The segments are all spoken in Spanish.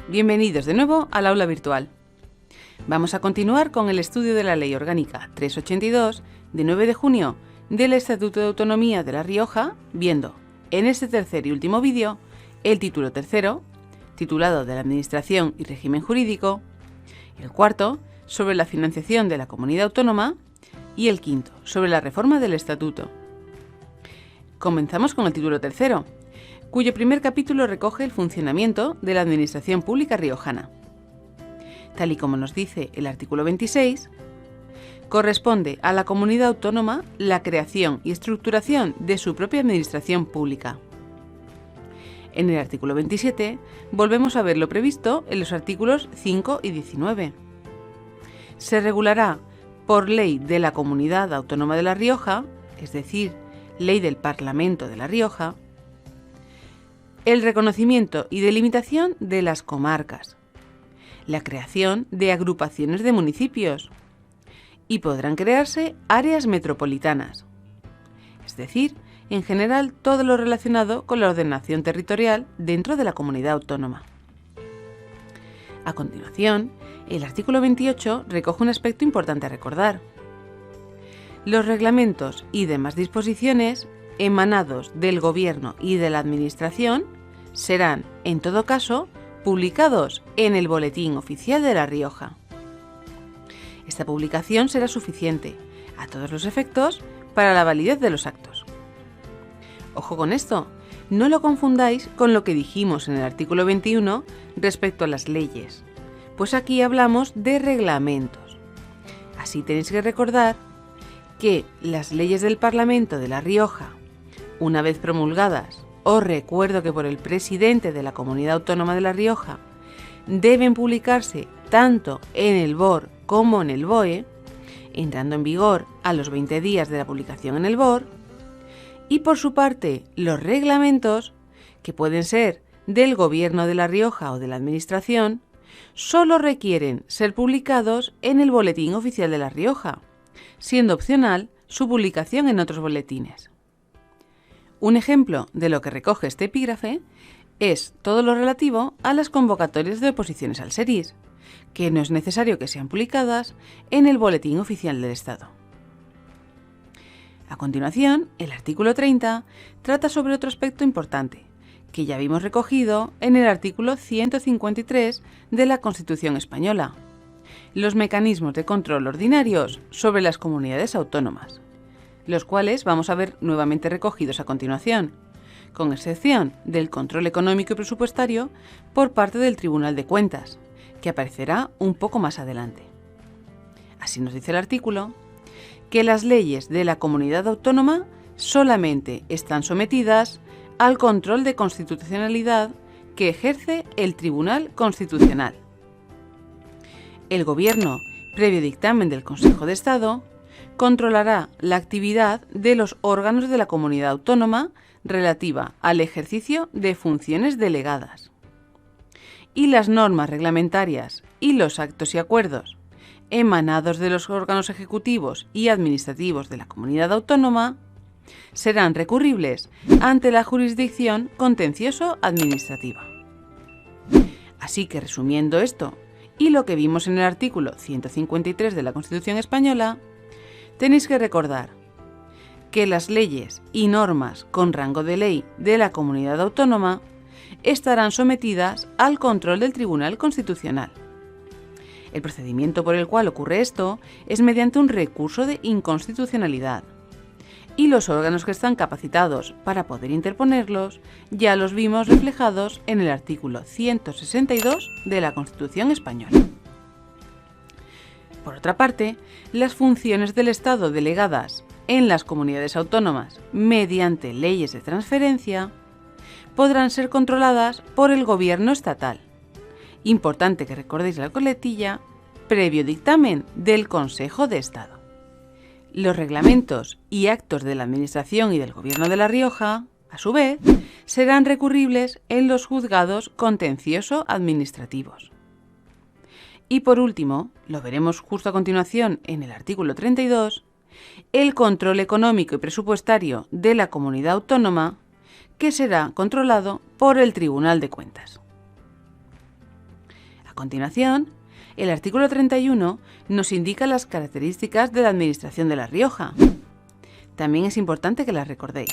Bienvenidos de nuevo al aula virtual. Vamos a continuar con el estudio de la Ley Orgánica 382 de 9 de junio del Estatuto de Autonomía de La Rioja, viendo en este tercer y último vídeo el título tercero, titulado de la Administración y Régimen Jurídico, el cuarto, sobre la financiación de la comunidad autónoma, y el quinto, sobre la reforma del Estatuto. Comenzamos con el título tercero, cuyo primer capítulo recoge el funcionamiento de la Administración Pública riojana. Tal y como nos dice el artículo 26, corresponde a la comunidad autónoma la creación y estructuración de su propia administración pública. En el artículo 27 volvemos a ver lo previsto en los artículos 5 y 19. Se regulará por ley de la Comunidad Autónoma de La Rioja, es decir, ley del Parlamento de La Rioja, el reconocimiento y delimitación de las comarcas, la creación de agrupaciones de municipios y podrán crearse áreas metropolitanas, es decir, en general todo lo relacionado con la ordenación territorial dentro de la comunidad autónoma. A continuación, el artículo 28 recoge un aspecto importante a recordar. Los reglamentos y demás disposiciones emanados del Gobierno y de la Administración serán, en todo caso, publicados en el Boletín Oficial de La Rioja. Esta publicación será suficiente, a todos los efectos, para la validez de los actos. Ojo con esto, no lo confundáis con lo que dijimos en el artículo 21 respecto a las leyes, pues aquí hablamos de reglamentos. Así tenéis que recordar que las leyes del Parlamento de La Rioja, una vez promulgadas, os recuerdo que por el presidente de la Comunidad Autónoma de La Rioja, deben publicarse tanto en el BOR como en el BOE, entrando en vigor a los 20 días de la publicación en el BOR, y por su parte los reglamentos, que pueden ser del Gobierno de La Rioja o de la Administración, solo requieren ser publicados en el Boletín Oficial de La Rioja, siendo opcional su publicación en otros boletines. Un ejemplo de lo que recoge este epígrafe es todo lo relativo a las convocatorias de oposiciones al SERIS, que no es necesario que sean publicadas en el Boletín Oficial del Estado. A continuación, el artículo 30 trata sobre otro aspecto importante, que ya vimos recogido en el artículo 153 de la Constitución española, los mecanismos de control ordinarios sobre las comunidades autónomas, los cuales vamos a ver nuevamente recogidos a continuación, con excepción del control económico y presupuestario por parte del Tribunal de Cuentas, que aparecerá un poco más adelante. Así nos dice el artículo, que las leyes de la comunidad autónoma solamente están sometidas al control de constitucionalidad que ejerce el Tribunal Constitucional. El Gobierno, previo dictamen del Consejo de Estado, controlará la actividad de los órganos de la comunidad autónoma relativa al ejercicio de funciones delegadas. Y las normas reglamentarias y los actos y acuerdos emanados de los órganos ejecutivos y administrativos de la comunidad autónoma serán recurribles ante la jurisdicción contencioso-administrativa. Así que, resumiendo esto y lo que vimos en el artículo 153 de la Constitución española, tenéis que recordar que las leyes y normas con rango de ley de la comunidad autónoma estarán sometidas al control del Tribunal Constitucional. El procedimiento por el cual ocurre esto es mediante un recurso de inconstitucionalidad, y los órganos que están capacitados para poder interponerlos ya los vimos reflejados en el artículo 162 de la Constitución española. Por otra parte, las funciones del Estado delegadas en las comunidades autónomas mediante leyes de transferencia podrán ser controladas por el Gobierno estatal. Importante que recordéis la coletilla, previo dictamen del Consejo de Estado. Los reglamentos y actos de la Administración y del Gobierno de La Rioja, a su vez, serán recurribles en los juzgados contencioso-administrativos. Y por último, lo veremos justo a continuación en el artículo 32, el control económico y presupuestario de la comunidad autónoma, que será controlado por el Tribunal de Cuentas. continuación, el artículo 31 nos indica las características de la Administración de La Rioja. También es importante que las recordéis.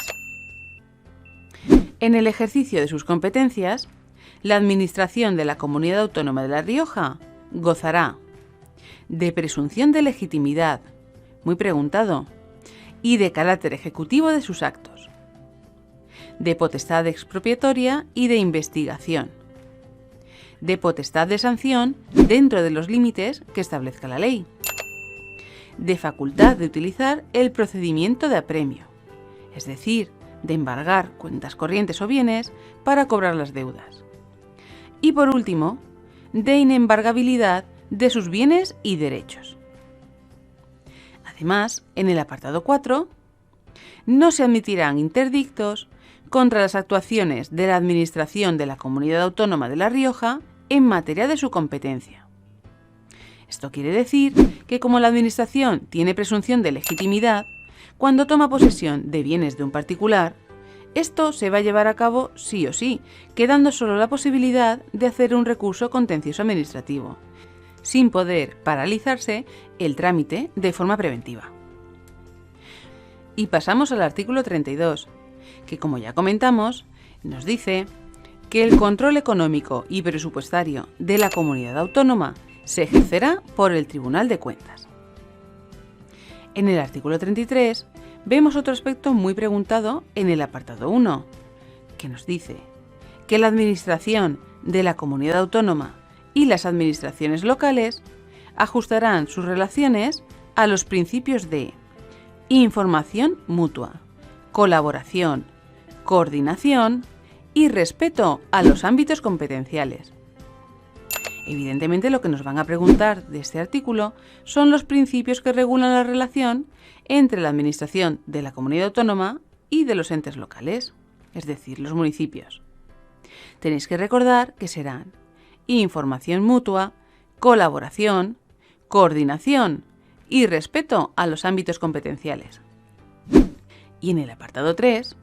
En el ejercicio de sus competencias, la Administración de la Comunidad Autónoma de La Rioja gozará de presunción de legitimidad, muy preguntado, y de carácter ejecutivo de sus actos, de potestad expropiatoria y de investigación, de potestad de sanción dentro de los límites que establezca la ley, de facultad de utilizar el procedimiento de apremio, es decir, de embargar cuentas corrientes o bienes para cobrar las deudas. Y por último, de inembargabilidad de sus bienes y derechos. Además, en el apartado 4, no se admitirán interdictos contra las actuaciones de la Administración de la Comunidad Autónoma de La Rioja en materia de su competencia. Esto quiere decir que como la Administración tiene presunción de legitimidad, cuando toma posesión de bienes de un particular, esto se va a llevar a cabo sí o sí, quedando solo la posibilidad de hacer un recurso contencioso administrativo, sin poder paralizarse el trámite de forma preventiva. Y pasamos al artículo 32, que como ya comentamos, nos dice que el control económico y presupuestario de la comunidad autónoma se ejercerá por el Tribunal de Cuentas. En el artículo 33 vemos otro aspecto muy preguntado en el apartado 1, que nos dice que la Administración de la comunidad autónoma y las administraciones locales ajustarán sus relaciones a los principios de información mutua, colaboración, coordinación y respeto a los ámbitos competenciales. Evidentemente, lo que nos van a preguntar de este artículo son los principios que regulan la relación entre la Administración de la comunidad autónoma y de los entes locales, es decir, los municipios. Tenéis que recordar que serán información mutua, colaboración, coordinación y respeto a los ámbitos competenciales. Y en el apartado 3,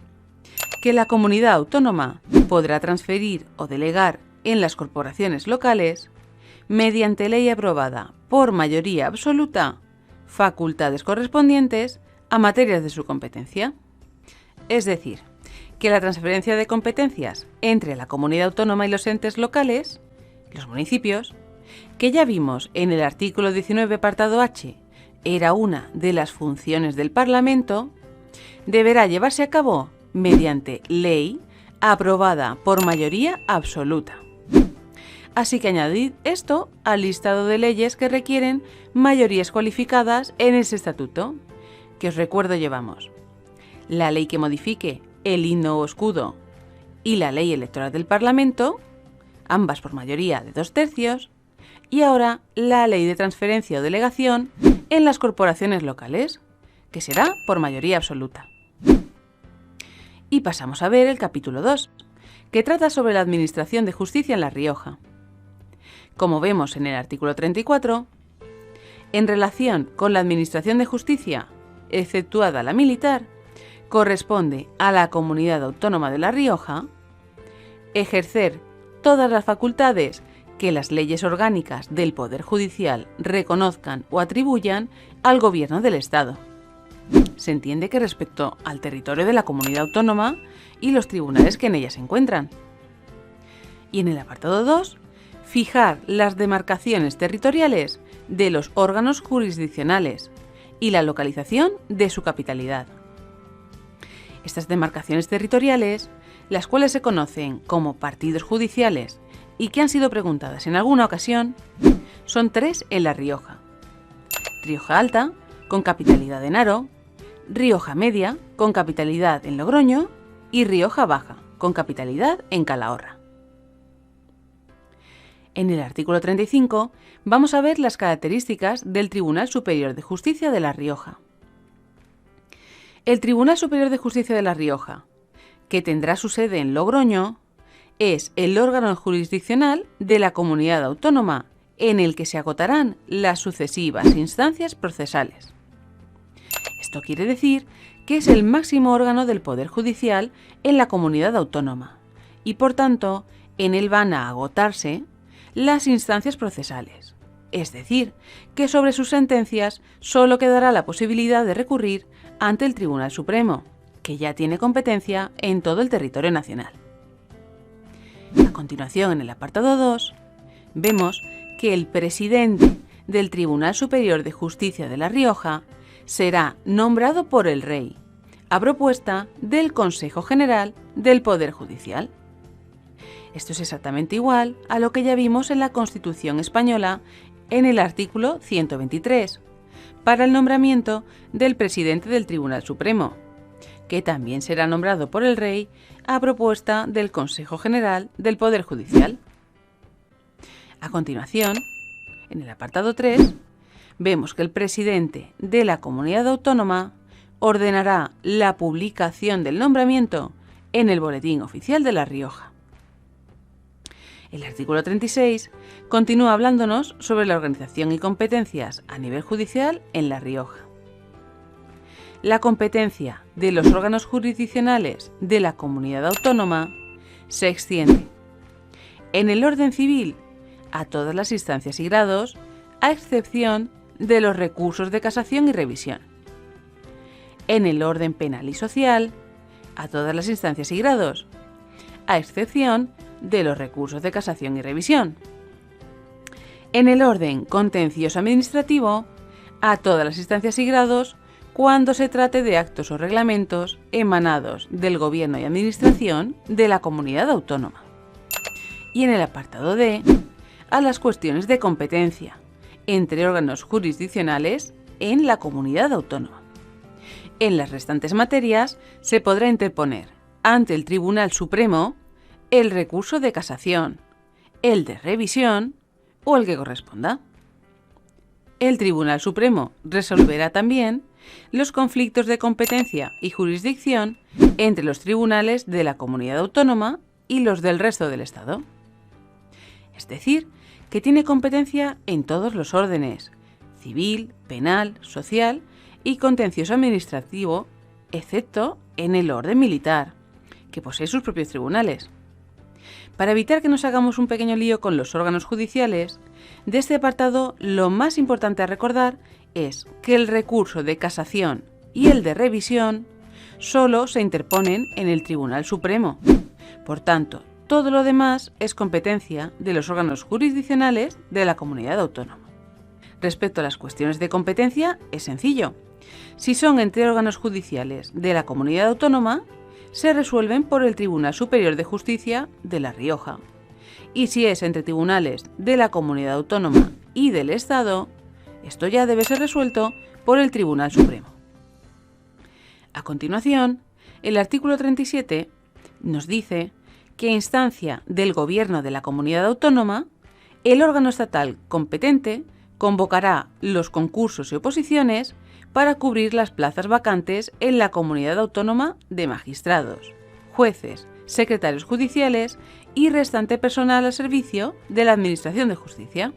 que la comunidad autónoma podrá transferir o delegar en las corporaciones locales, mediante ley aprobada por mayoría absoluta, facultades correspondientes a materias de su competencia. Es decir, que la transferencia de competencias entre la comunidad autónoma y los entes locales, los municipios, que ya vimos en el artículo 19 apartado H, era una de las funciones del Parlamento, deberá llevarse a cabo mediante ley aprobada por mayoría absoluta. Así que añadid esto al listado de leyes que requieren mayorías cualificadas en ese estatuto, que os recuerdo llevamos la ley que modifique el himno o escudo y la ley electoral del Parlamento, ambas por mayoría de 2/3, y ahora la ley de transferencia o delegación en las corporaciones locales, que será por mayoría absoluta. Y pasamos a ver el capítulo 2, que trata sobre la Administración de Justicia en La Rioja. Como vemos en el artículo 34, en relación con la Administración de Justicia, exceptuada la militar, corresponde a la Comunidad Autónoma de La Rioja ejercer todas las facultades que las leyes orgánicas del Poder Judicial reconozcan o atribuyan al Gobierno del Estado. Se entiende que respecto al territorio de la comunidad autónoma y los tribunales que en ella se encuentran. Y en el apartado 2, fijar las demarcaciones territoriales de los órganos jurisdiccionales y la localización de su capitalidad. Estas demarcaciones territoriales, las cuales se conocen como partidos judiciales y que han sido preguntadas en alguna ocasión, son 3 en La Rioja: Rioja Alta, con capitalidad en Haro; Rioja Media, con capitalidad en Logroño; y Rioja Baja, con capitalidad en Calahorra. En el artículo 35 vamos a ver las características del Tribunal Superior de Justicia de La Rioja. El Tribunal Superior de Justicia de La Rioja, que tendrá su sede en Logroño, es el órgano jurisdiccional de la comunidad autónoma en el que se agotarán las sucesivas instancias procesales. Esto quiere decir que es el máximo órgano del Poder Judicial en la comunidad autónoma y, por tanto, en él van a agotarse las instancias procesales, es decir, que sobre sus sentencias solo quedará la posibilidad de recurrir ante el Tribunal Supremo, que ya tiene competencia en todo el territorio nacional. A continuación, en el apartado 2, vemos que el presidente del Tribunal Superior de Justicia de La Rioja será nombrado por el Rey, a propuesta del Consejo General del Poder Judicial. Esto es exactamente igual a lo que ya vimos en la Constitución española en el artículo 123, para el nombramiento del presidente del Tribunal Supremo, que también será nombrado por el Rey a propuesta del Consejo General del Poder Judicial. A continuación, en el apartado 3, vemos que el presidente de la comunidad autónoma ordenará la publicación del nombramiento en el Boletín Oficial de La Rioja. El artículo 36 continúa hablándonos sobre la organización y competencias a nivel judicial en La Rioja. La competencia de los órganos jurisdiccionales de la comunidad autónoma se extiende en el orden civil a todas las instancias y grados, a excepción de los recursos de casación y revisión. En el orden penal y social, a todas las instancias y grados, a excepción de los recursos de casación y revisión. En el orden contencioso administrativo, a todas las instancias y grados, cuando se trate de actos o reglamentos emanados del Gobierno y Administración de la comunidad autónoma. Y en el apartado D, a las cuestiones de competencia entre órganos jurisdiccionales en la comunidad autónoma. En las restantes materias se podrá interponer ante el Tribunal Supremo el recurso de casación, el de revisión o el que corresponda. El Tribunal Supremo resolverá también los conflictos de competencia y jurisdicción entre los tribunales de la comunidad autónoma y los del resto del Estado. Es decir, que tiene competencia en todos los órdenes: civil, penal, social y contencioso administrativo, excepto en el orden militar, que posee sus propios tribunales. Para evitar que nos hagamos un pequeño lío con los órganos judiciales, de este apartado lo más importante a recordar es que el recurso de casación y el de revisión solo se interponen en el Tribunal Supremo. Por tanto, todo lo demás es competencia de los órganos jurisdiccionales de la comunidad autónoma. Respecto a las cuestiones de competencia, es sencillo. Si son entre órganos judiciales de la comunidad autónoma, se resuelven por el Tribunal Superior de Justicia de La Rioja. Y si es entre tribunales de la comunidad autónoma y del Estado, esto ya debe ser resuelto por el Tribunal Supremo. A continuación, el artículo 37 nos dice que a instancia del Gobierno de la comunidad autónoma, el órgano estatal competente convocará los concursos y oposiciones para cubrir las plazas vacantes en la comunidad autónoma de magistrados, jueces, secretarios judiciales y restante personal al servicio de la Administración de Justicia.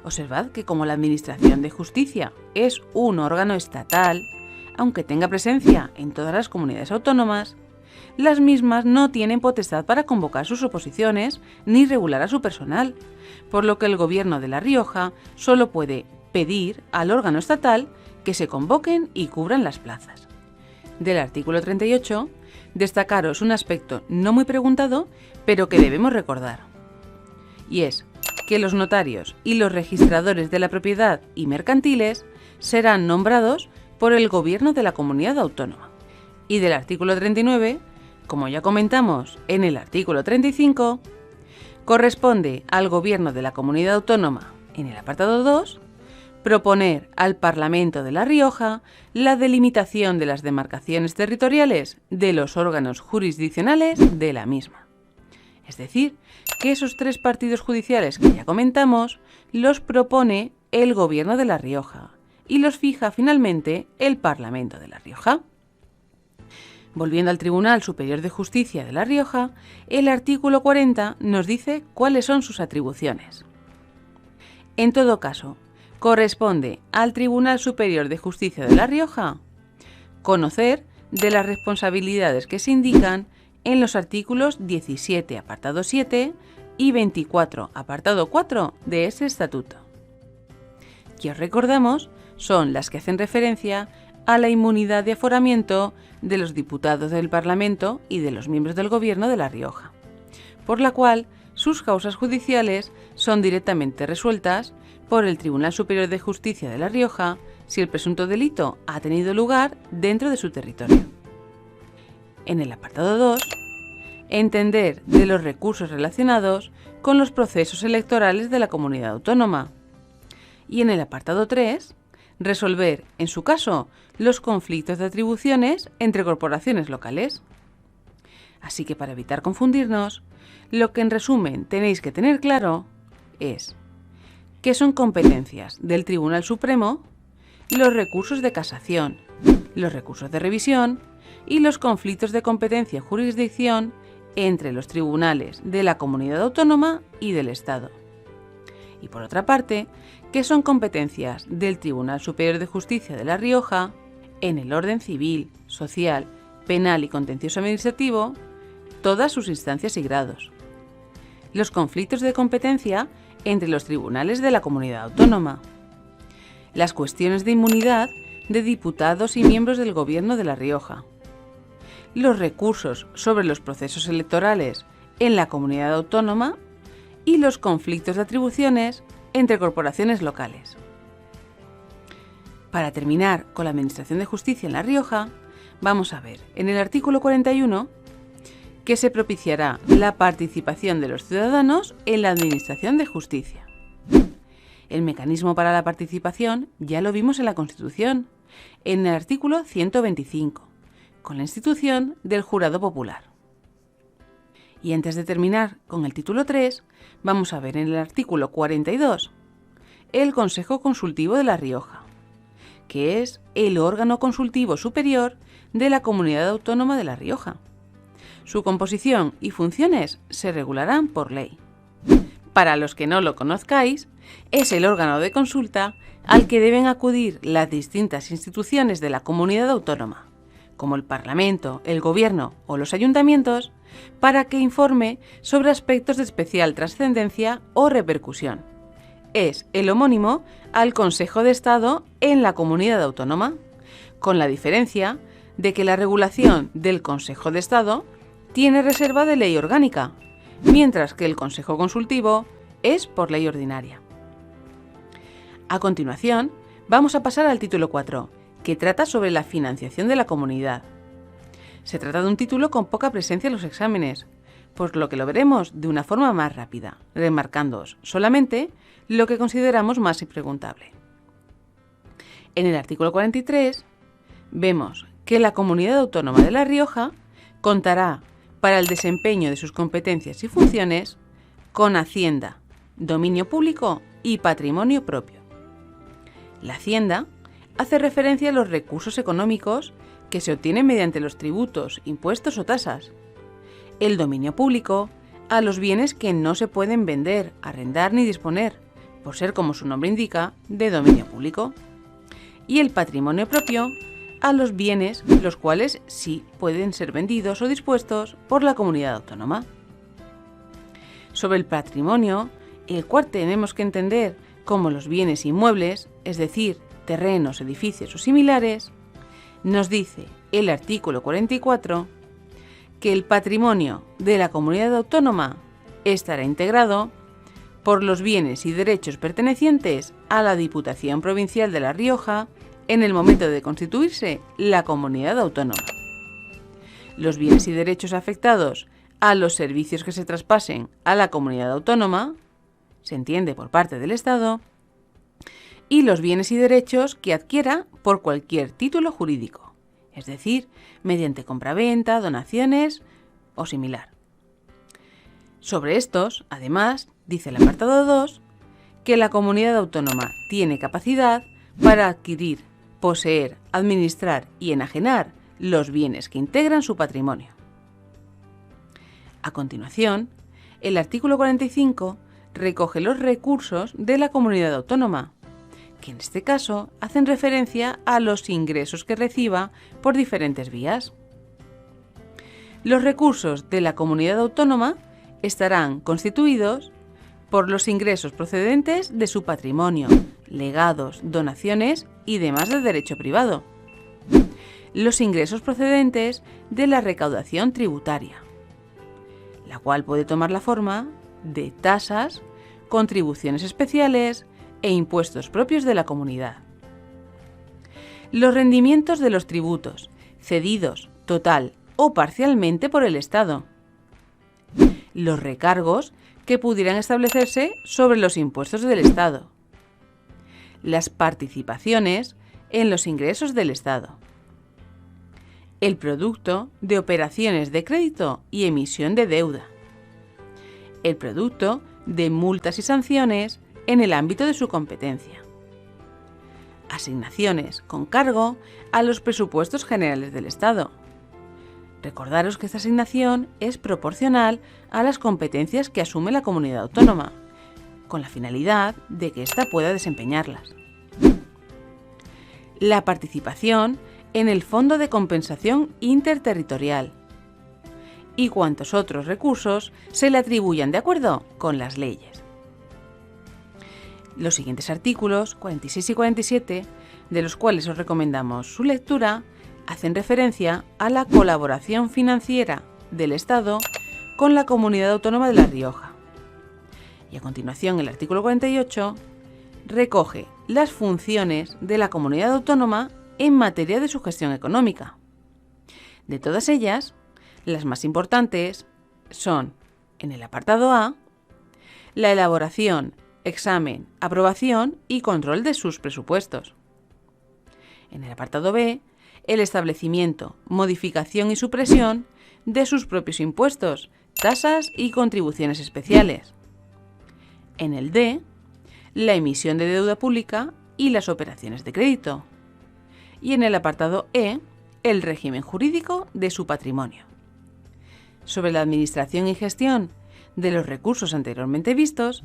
Observad que como la Administración de Justicia es un órgano estatal, aunque tenga presencia en todas las comunidades autónomas, las mismas no tienen potestad para convocar sus oposiciones ni regular a su personal, por lo que el Gobierno de La Rioja solo puede pedir al órgano estatal que se convoquen y cubran las plazas. Del artículo 38, destacaros un aspecto no muy preguntado, pero que debemos recordar, y es que los notarios y los registradores de la propiedad y mercantiles serán nombrados por el Gobierno de la comunidad autónoma. Y del artículo 39, como ya comentamos en el artículo 35, corresponde al Gobierno de la comunidad autónoma, en el apartado 2, proponer al Parlamento de La Rioja la delimitación de las demarcaciones territoriales de los órganos jurisdiccionales de la misma. Es decir, que esos tres partidos judiciales que ya comentamos los propone el Gobierno de La Rioja y los fija finalmente el Parlamento de La Rioja. Volviendo al Tribunal Superior de Justicia de La Rioja, el artículo 40 nos dice cuáles son sus atribuciones. En todo caso, corresponde al Tribunal Superior de Justicia de La Rioja conocer de las responsabilidades que se indican en los artículos 17, apartado 7 y 24, apartado 4 de ese estatuto. Que os recordamos son las que hacen referencia a la inmunidad de aforamiento de los diputados del Parlamento y de los miembros del Gobierno de La Rioja, por la cual sus causas judiciales son directamente resueltas por el Tribunal Superior de Justicia de La Rioja si el presunto delito ha tenido lugar dentro de su territorio. En el apartado 2, entender de los recursos relacionados con los procesos electorales de la comunidad autónoma. Y en el apartado 3, resolver, en su caso, los conflictos de atribuciones entre corporaciones locales. Así que para evitar confundirnos, lo que en resumen tenéis que tener claro es que son competencias del Tribunal Supremo los recursos de casación, los recursos de revisión y los conflictos de competencia y jurisdicción entre los tribunales de la comunidad autónoma y del Estado. Y por otra parte, que son competencias del Tribunal Superior de Justicia de La Rioja en el orden civil, social, penal y contencioso administrativo, todas sus instancias y grados. Los conflictos de competencia entre los tribunales de la comunidad autónoma. Las cuestiones de inmunidad de diputados y miembros del Gobierno de La Rioja. Los recursos sobre los procesos electorales en la comunidad autónoma y los conflictos de atribuciones entre corporaciones locales. Para terminar con la Administración de Justicia en La Rioja, vamos a ver en el artículo 41 que se propiciará la participación de los ciudadanos en la Administración de Justicia. El mecanismo para la participación ya lo vimos en la Constitución, en el artículo 125, con la institución del Jurado Popular. Y antes de terminar con el título 3, vamos a ver en el artículo 42 el Consejo Consultivo de La Rioja, que es el órgano consultivo superior de la Comunidad Autónoma de La Rioja. Su composición y funciones se regularán por ley. Para los que no lo conozcáis, es el órgano de consulta al que deben acudir las distintas instituciones de la comunidad autónoma, como el Parlamento, el Gobierno o los ayuntamientos, para que informe sobre aspectos de especial trascendencia o repercusión. Es el homónimo al Consejo de Estado en la comunidad autónoma, con la diferencia de que la regulación del Consejo de Estado tiene reserva de ley orgánica, mientras que el Consejo Consultivo es por ley ordinaria. A continuación, vamos a pasar al título 4, que trata sobre la financiación de la comunidad. Se trata de un título con poca presencia en los exámenes, por lo que lo veremos de una forma más rápida, remarcándoos solamente lo que consideramos más impreguntable. En el artículo 43 vemos que la Comunidad Autónoma de La Rioja contará para el desempeño de sus competencias y funciones con Hacienda, dominio público y patrimonio propio. La Hacienda hace referencia a los recursos económicos que se obtienen mediante los tributos, impuestos o tasas. El dominio público a los bienes que no se pueden vender, arrendar ni disponer, por ser, como su nombre indica, de dominio público. Y el patrimonio propio a los bienes los cuales sí pueden ser vendidos o dispuestos por la comunidad autónoma. Sobre el patrimonio, el cual tenemos que entender como los bienes inmuebles, es decir, terrenos, edificios o similares, nos dice el artículo 44 que el patrimonio de la comunidad autónoma estará integrado por los bienes y derechos pertenecientes a la Diputación Provincial de La Rioja en el momento de constituirse la comunidad autónoma. Los bienes y derechos afectados a los servicios que se traspasen a la comunidad autónoma, se entiende por parte del Estado, y los bienes y derechos que adquiera por cualquier título jurídico, es decir, mediante compraventa, donaciones o similar. Sobre estos, además, dice el apartado 2, que la comunidad autónoma tiene capacidad para adquirir, poseer, administrar y enajenar los bienes que integran su patrimonio. A continuación, el artículo 45 recoge los recursos de la comunidad autónoma, que en este caso hacen referencia a los ingresos que reciba por diferentes vías. Los recursos de la comunidad autónoma estarán constituidos por los ingresos procedentes de su patrimonio, legados, donaciones y demás de derecho privado. Los ingresos procedentes de la recaudación tributaria, la cual puede tomar la forma de tasas, contribuciones especiales e impuestos propios de la comunidad. Los rendimientos de los tributos, cedidos total o parcialmente por el Estado. Los recargos que pudieran establecerse sobre los impuestos del Estado. Las participaciones en los ingresos del Estado. El producto de operaciones de crédito y emisión de deuda. El producto de multas y sanciones en el ámbito de su competencia. Asignaciones con cargo a los presupuestos generales del Estado. Recordaros que esta asignación es proporcional a las competencias que asume la comunidad autónoma, con la finalidad de que ésta pueda desempeñarlas. La participación en el Fondo de Compensación Interterritorial y cuantos otros recursos se le atribuyan de acuerdo con las leyes. Los siguientes artículos, 46 y 47, de los cuales os recomendamos su lectura, hacen referencia a la colaboración financiera del Estado con la Comunidad Autónoma de La Rioja. Y a continuación, el artículo 48 recoge las funciones de la Comunidad Autónoma en materia de su gestión económica. De todas ellas, las más importantes son, en el apartado A, la elaboración, examen, aprobación y control de sus presupuestos. En el apartado B, el establecimiento, modificación y supresión de sus propios impuestos, tasas y contribuciones especiales. En el D, la emisión de deuda pública y las operaciones de crédito. Y en el apartado E, el régimen jurídico de su patrimonio. Sobre la administración y gestión de los recursos anteriormente vistos,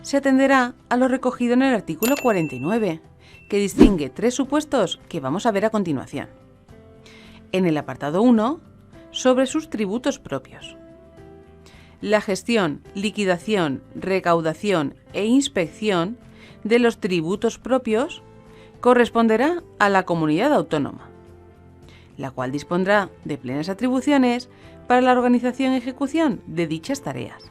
se atenderá a lo recogido en el artículo 49, que distingue 3 supuestos que vamos a ver a continuación. En el apartado 1, sobre sus tributos propios. La gestión, liquidación, recaudación e inspección de los tributos propios corresponderá a la comunidad autónoma, la cual dispondrá de plenas atribuciones para la organización y ejecución de dichas tareas.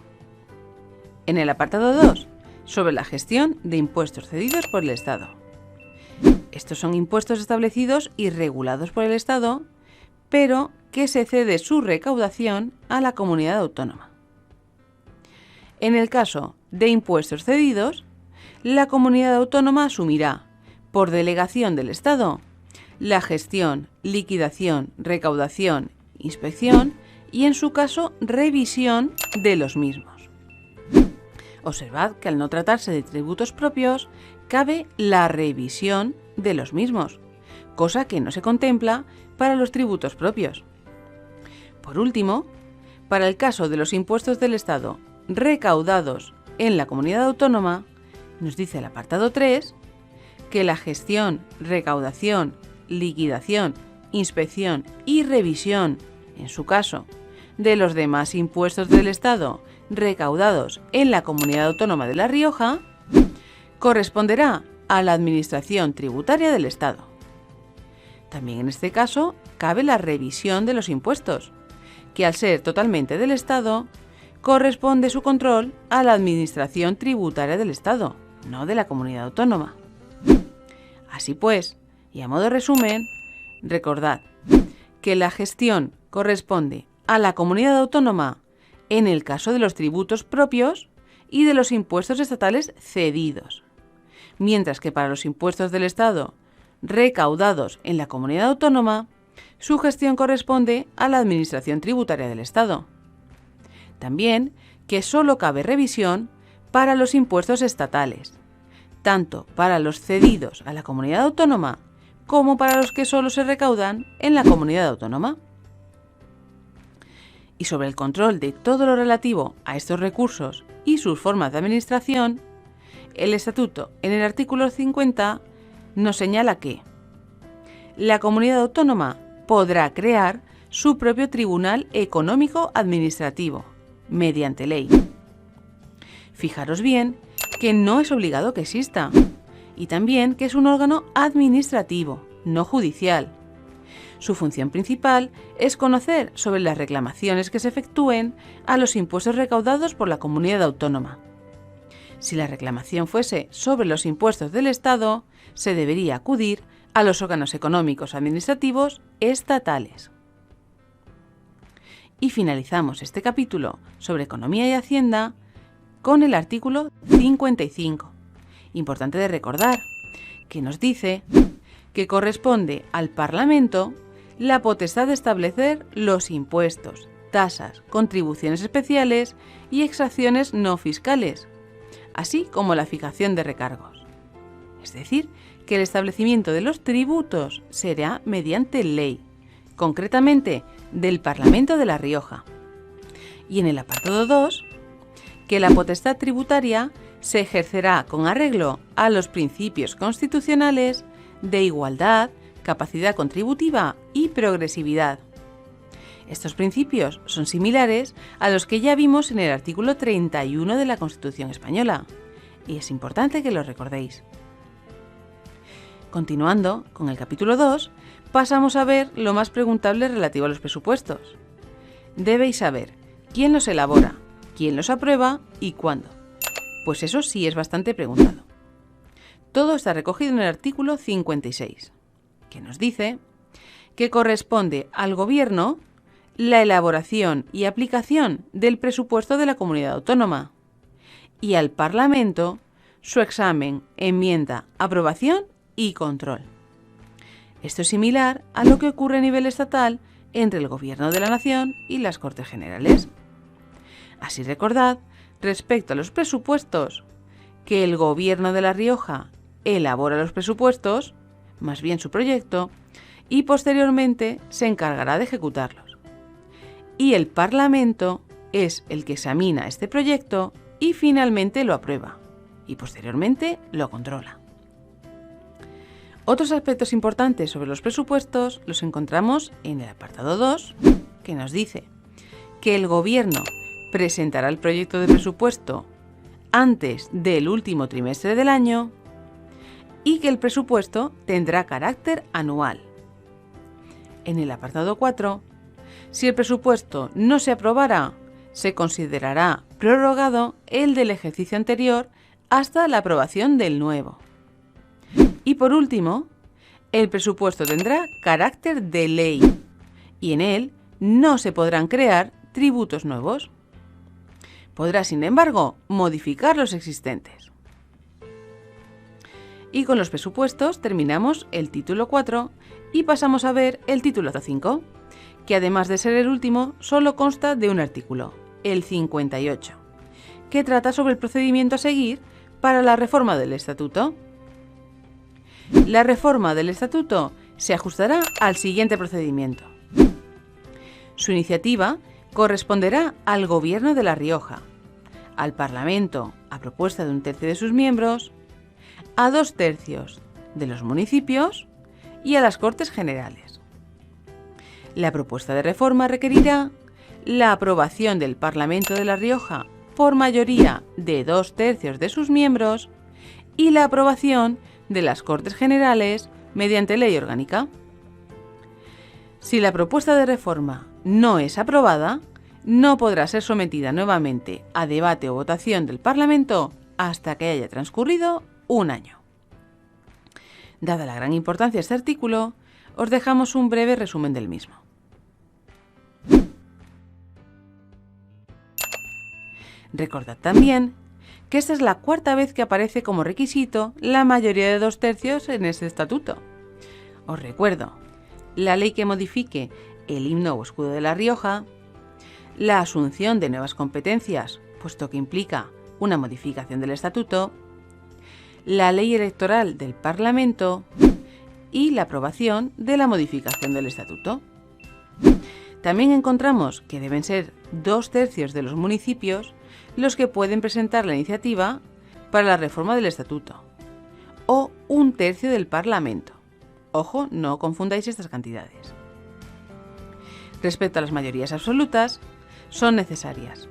En el apartado 2, sobre la gestión de impuestos cedidos por el Estado. Estos son impuestos establecidos y regulados por el Estado, pero que se cede su recaudación a la comunidad autónoma. En el caso de impuestos cedidos, la comunidad autónoma asumirá, por delegación del Estado, la gestión, liquidación, recaudación, inspección y, en su caso, revisión de los mismos. Observad que al no tratarse de tributos propios, cabe la revisión de los mismos, cosa que no se contempla para los tributos propios. Por último, para el caso de los impuestos del Estado recaudados en la comunidad autónoma, nos dice el apartado 3 que la gestión, recaudación, liquidación, inspección y revisión, en su caso, de los demás impuestos del Estado recaudados en la comunidad autónoma de La Rioja, corresponderá a la Administración Tributaria del Estado. También en este caso cabe la revisión de los impuestos, que al ser totalmente del Estado, corresponde su control a la Administración Tributaria del Estado, no de la comunidad autónoma. Así pues, y a modo de resumen, recordad que la gestión corresponde a la comunidad autónoma en el caso de los tributos propios y de los impuestos estatales cedidos, mientras que para los impuestos del Estado recaudados en la comunidad autónoma, su gestión corresponde a la Administración Tributaria del Estado. También que solo cabe revisión para los impuestos estatales, tanto para los cedidos a la comunidad autónoma como para los que solo se recaudan en la comunidad autónoma. Y sobre el control de todo lo relativo a estos recursos y sus formas de administración, el Estatuto, en el artículo 50, nos señala que la comunidad autónoma podrá crear su propio Tribunal Económico Administrativo, mediante ley. Fijaros bien que no es obligado que exista y también que es un órgano administrativo, no judicial. Su función principal es conocer sobre las reclamaciones que se efectúen a los impuestos recaudados por la comunidad autónoma. Si la reclamación fuese sobre los impuestos del Estado, se debería acudir a los órganos económicos administrativos estatales. Y finalizamos este capítulo sobre economía y hacienda con el artículo 55. Importante de recordar, que nos dice que corresponde al Parlamento la potestad de establecer los impuestos, tasas, contribuciones especiales y exacciones no fiscales, así como la fijación de recargos. Es decir, que el establecimiento de los tributos será mediante ley, concretamente del Parlamento de La Rioja. Y en el apartado 2, que la potestad tributaria se ejercerá con arreglo a los principios constitucionales de igualdad, capacidad contributiva y progresividad. Estos principios son similares a los que ya vimos en el artículo 31 de la Constitución española, y es importante que los recordéis. Continuando con el capítulo 2, pasamos a ver lo más preguntable relativo a los presupuestos. Debéis saber quién los elabora, quién los aprueba y cuándo. Pues eso sí es bastante preguntado. Todo está recogido en el artículo 56, que nos dice que corresponde al Gobierno la elaboración y aplicación del presupuesto de la comunidad autónoma y al Parlamento su examen, enmienda, aprobación y control. Esto es similar a lo que ocurre a nivel estatal entre el Gobierno de la Nación y las Cortes Generales. Así recordad, respecto a los presupuestos, que el Gobierno de La Rioja elabora los presupuestos, más bien su proyecto, y posteriormente se encargará de ejecutarlos. Y el Parlamento es el que examina este proyecto y finalmente lo aprueba, y posteriormente lo controla. Otros aspectos importantes sobre los presupuestos los encontramos en el apartado 2, que nos dice que el Gobierno presentará el proyecto de presupuesto antes del último trimestre del año y que el presupuesto tendrá carácter anual. En el apartado 4, si el presupuesto no se aprobara, se considerará prorrogado el del ejercicio anterior hasta la aprobación del nuevo. Y por último, el presupuesto tendrá carácter de ley y en él no se podrán crear tributos nuevos. Podrá, sin embargo, modificar los existentes. Y con los presupuestos terminamos el título 4 y pasamos a ver el título 5, que además de ser el último, solo consta de un artículo, el 58, que trata sobre el procedimiento a seguir para la reforma del Estatuto. La reforma del Estatuto se ajustará al siguiente procedimiento. Su iniciativa corresponderá al Gobierno de La Rioja, al Parlamento a propuesta de 1/3 de sus miembros, a 2/3 de los municipios y a las Cortes Generales. La propuesta de reforma requerirá la aprobación del Parlamento de La Rioja por mayoría de 2/3 de sus miembros y la aprobación de las Cortes Generales mediante ley orgánica. Si la propuesta de reforma no es aprobada, no podrá ser sometida nuevamente a debate o votación del Parlamento hasta que haya transcurrido un año. Dada la gran importancia de este artículo, os dejamos un breve resumen del mismo. Recordad también que esta es la cuarta vez que aparece como requisito la mayoría de 2/3 en este estatuto. Os recuerdo, la ley que modifique el himno o escudo de La Rioja, la asunción de nuevas competencias, puesto que implica una modificación del estatuto, la ley electoral del Parlamento y la aprobación de la modificación del estatuto. También encontramos que deben ser 2/3 de los municipios los que pueden presentar la iniciativa para la reforma del estatuto, o 1/3 del Parlamento. Ojo, no confundáis estas cantidades. Respecto a las mayorías absolutas, son necesarias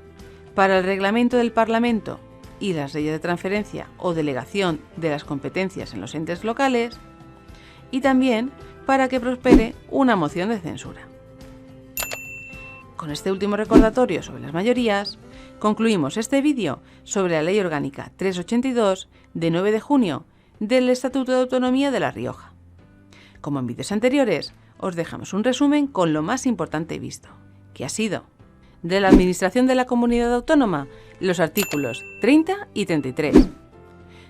para el reglamento del Parlamento y las leyes de transferencia o delegación de las competencias en los entes locales, y también para que prospere una moción de censura. Con este último recordatorio sobre las mayorías, concluimos este vídeo sobre la Ley Orgánica 382 de 9 de junio del Estatuto de Autonomía de La Rioja. Como en vídeos anteriores, os dejamos un resumen con lo más importante visto, que ha sido de la Administración de la Comunidad Autónoma, los artículos 30 y 33,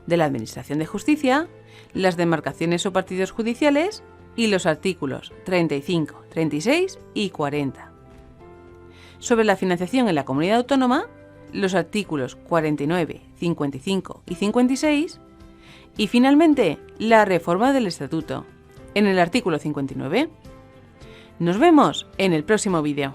de la Administración de Justicia, las demarcaciones o partidos judiciales y los artículos 35, 36 y 40. Sobre la financiación en la Comunidad Autónoma, los artículos 49, 55 y 56, y finalmente la reforma del Estatuto, en el artículo 59. Nos vemos en el próximo vídeo.